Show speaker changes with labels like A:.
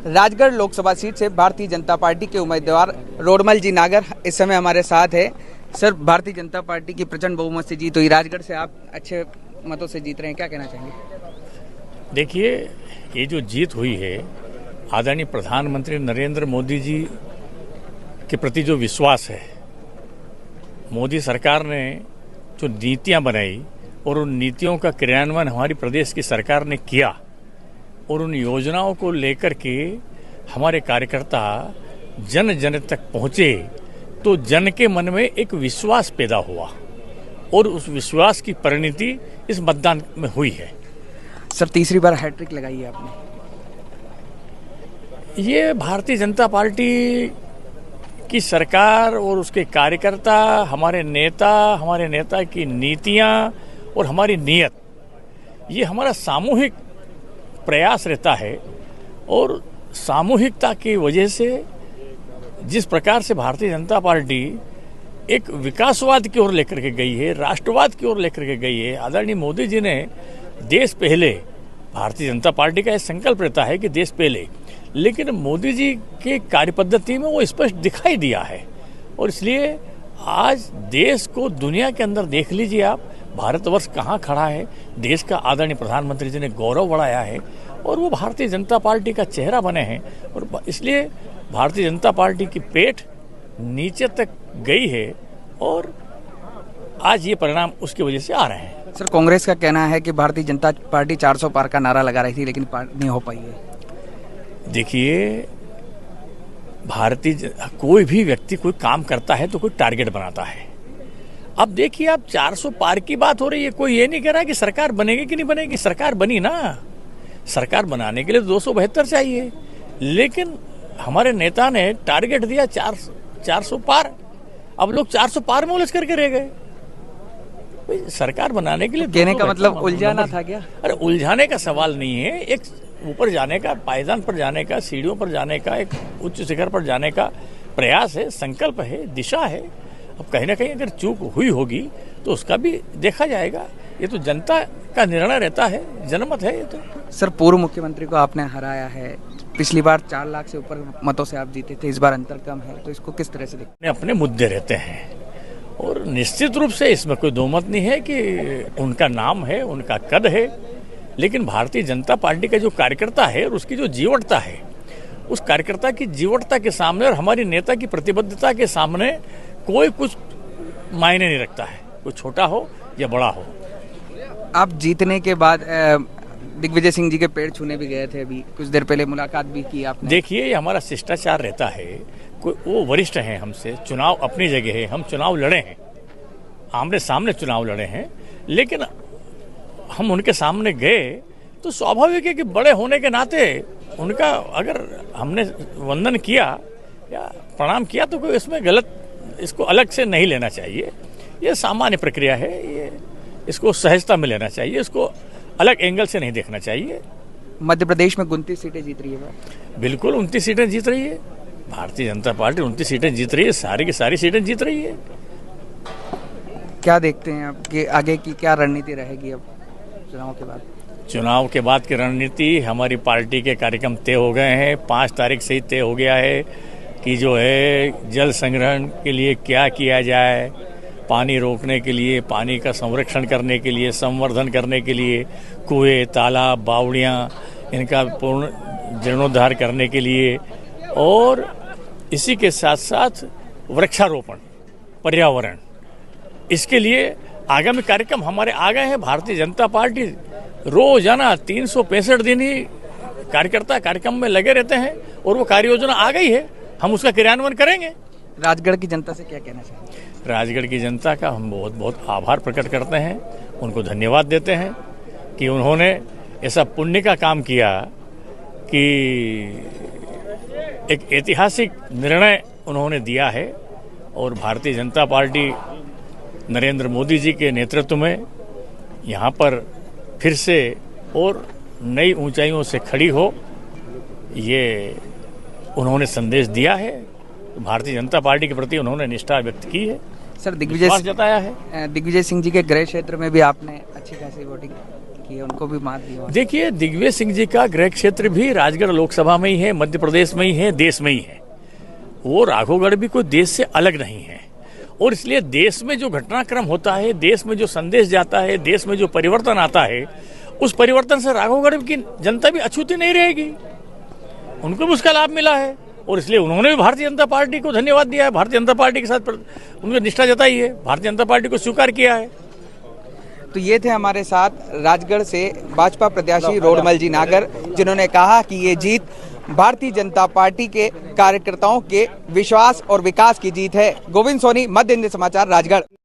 A: Rajgarh Lok Sabha seat से Bharatiya Janata party के उम्मीदवार रोडमल जी नागर इस समय हमारे साथ है। सर, भारतीय जनता पार्टी की प्रचंड बहुमत से जीत हुई, राजगढ़ से आप अच्छे मतों से जीत रहे हैं, क्या कहना चाहेंगे?
B: देखिए, ये जो जीत हुई है, आदरणीय प्रधानमंत्री नरेंद्र मोदी जी के प्रति जो विश्वास है, मोदी सरकार ने जो नीतियां बनाई और उन नीतियों का क्रियान्वयन हमारी प्रदेश की सरकार ने किया और उन योजनाओं को लेकर के हमारे कार्यकर्ता जन जन तक पहुंचे, तो जन के मन में एक विश्वास पैदा हुआ और उस विश्वास की परिणति इस मतदान में हुई है।
A: सर, तीसरी बार हैट्रिक लगाई है आपने।
B: ये भारतीय जनता पार्टी की सरकार और उसके कार्यकर्ता, हमारे नेता की नीतियां और हमारी नीयत, ये हमारा सामूहिक प्रयास रहता है। और सामूहिकता की वजह से जिस प्रकार से भारतीय जनता पार्टी एक विकासवाद की ओर लेकर के गई है, राष्ट्रवाद की ओर लेकर के गई है। आदरणीय मोदी जी ने देश पहले, भारतीय जनता पार्टी का यह संकल्प रहता है कि देश पहले, लेकिन मोदी जी के कार्यपद्धति में वो स्पष्ट दिखाई दिया है। और इसलिए आज देश को दुनिया के अंदर देख लीजिए आप, भारतवर्ष कहाँ खड़ा है, देश का आदरणीय प्रधानमंत्री जी ने गौरव बढ़ाया है और वो भारतीय जनता पार्टी का चेहरा बने हैं। और इसलिए भारतीय जनता पार्टी की पेठ नीचे तक गई है और आज ये परिणाम उसकी वजह से आ रहे हैं।
A: सर, कांग्रेस का कहना है कि भारतीय जनता पार्टी 400 पार का नारा लगा रही थी, लेकिन पार नहीं हो पाई है।
B: देखिए, कोई भी व्यक्ति कोई काम करता है तो कोई टारगेट बनाता है। अब देखिए, आप 400 पार की बात हो रही है, कोई ये नहीं कह रहा कि सरकार बनेगी कि नहीं बनेगी। सरकार बनी ना, सरकार बनाने के लिए 272 चाहिए, लेकिन हमारे नेता ने टारगेट दिया 400 पार। अब लोग 400 पार में उलझ करके रह गए। सरकार बनाने के लिए
A: कहने का मतलब उलझाना था क्या?
B: अरे, उलझाने का सवाल नहीं है। एक ऊपर जाने का, पायदान पर जाने का, सीढ़ियों पर जाने का, एक उच्च शिखर पर जाने का प्रयास है, संकल्प है, दिशा है। अब कहीं ना कहीं अगर चूक हुई होगी तो उसका भी देखा जाएगा। ये तो जनता का निर्णय रहता है, जनमत है ये तो।
A: सर, पूर्व मुख्यमंत्री को आपने हराया है, पिछली बार 4 लाख से ऊपर मतों से आप जीते थे, इस बार अंतर कम है, तो इसको किस तरह से देखते?
B: अपने मुद्दे रहते हैं और निश्चित रूप से इसमें कोई दो मत नहीं है कि उनका नाम है, उनका कद है, लेकिन भारतीय जनता पार्टी का जो कार्यकर्ता है और उसकी जो जीवटता है, उस कार्यकर्ता की जीवटता के सामने और हमारी नेता की प्रतिबद्धता के सामने कोई कुछ मायने नहीं रखता है, कोई छोटा हो या बड़ा हो।
A: आप जीतने के बाद दिग्विजय सिंह जी के पैर छूने भी गए थे, अभी कुछ देर पहले मुलाकात भी की आपने।
B: देखिए, ये हमारा शिष्टाचार रहता है। कोई वो वरिष्ठ हैं हमसे, चुनाव अपनी जगह है, हम चुनाव लड़े हैं, आमने सामने चुनाव लड़े हैं, लेकिन हम उनके सामने गए तो स्वाभाविक है कि बड़े होने के नाते उनका अगर हमने वंदन किया या प्रणाम किया तो कोई इसमें गलत, इसको अलग से नहीं लेना चाहिए। ये सामान्य प्रक्रिया है, ये इसको सहजता में लेना चाहिए, इसको अलग एंगल से नहीं देखना चाहिए।
A: मध्य प्रदेश में 29 सीटें जीत रही है।
B: बिल्कुल 29 सीटें जीत रही है भारतीय जनता पार्टी, 29 सीटें जीत रही है, सारी की सारी सीटें जीत रही है।
A: क्या देखते हैं आपके आगे की क्या रणनीति रहेगी अब चुनाव के बाद?
B: चुनाव के बाद की रणनीति, हमारी पार्टी के कार्यक्रम तय हो गए हैं। 5 तारीख से ही तय हो गया है कि जो है जल संग्रहण के लिए क्या किया जाए, पानी रोकने के लिए, पानी का संरक्षण करने के लिए, संवर्धन करने के लिए, कुएं, तालाब, बावड़ियाँ, इनका पूर्ण जीर्णोद्धार करने के लिए, और इसी के साथ साथ वृक्षारोपण, पर्यावरण, इसके लिए आगामी कार्यक्रम हमारे आ गए हैं। भारतीय जनता पार्टी रोजाना 365 दिन ही कार्यकर्ता कार्यक्रम में लगे रहते हैं और वो कार्य योजना आ गई है, हम उसका क्रियान्वयन करेंगे।
A: राजगढ़ की जनता से क्या कहना चाहिए?
B: राजगढ़ की जनता का हम बहुत बहुत आभार प्रकट करते हैं, उनको धन्यवाद देते हैं कि उन्होंने ऐसा पुण्य का काम किया कि एक ऐतिहासिक निर्णय उन्होंने दिया है। और भारतीय जनता पार्टी नरेंद्र मोदी जी के नेतृत्व में यहाँ पर फिर से और नई ऊंचाइयों से खड़ी हो, ये उन्होंने संदेश दिया है। भारतीय जनता पार्टी के प्रति उन्होंने निष्ठा व्यक्त की है,
A: सर। दिग्विजय
B: जताया है।
A: दिग्विजय सिंह जी के गृह क्षेत्र में भी आपने अच्छी खासी वोटिंग की है, उनको भी मात दी।
B: देखिए, दिग्विजय सिंह जी का गृह क्षेत्र भी राजगढ़ लोकसभा में ही है, मध्य प्रदेश में ही है, देश में ही है। वो राघवगढ़ भी कोई देश से अलग नहीं है, और इसलिए देश में जो घटनाक्रम होता है, देश में जो संदेश जाता है, देश में जो परिवर्तन आता है, उस परिवर्तन से राघवगढ़ की जनता भी अछूती नहीं रहेगी, उनको भी उसका लाभ मिला है। और इसलिए उन्होंने भी भारतीय जनता पार्टी को धन्यवाद दिया है, भारतीय जनता पार्टी के साथ उन्होंने निष्ठा जताई है, भारतीय जनता पार्टी को स्वीकार किया है।
A: तो ये थे हमारे साथ राजगढ़ से भाजपा प्रत्याशी रोडमल जी नागर, जिन्होंने कहा कि ये जीत भारतीय जनता पार्टी के कार्यकर्ताओं के विश्वास और विकास की जीत है। गोविंद सोनी, मध्य हिंदी समाचार, राजगढ़।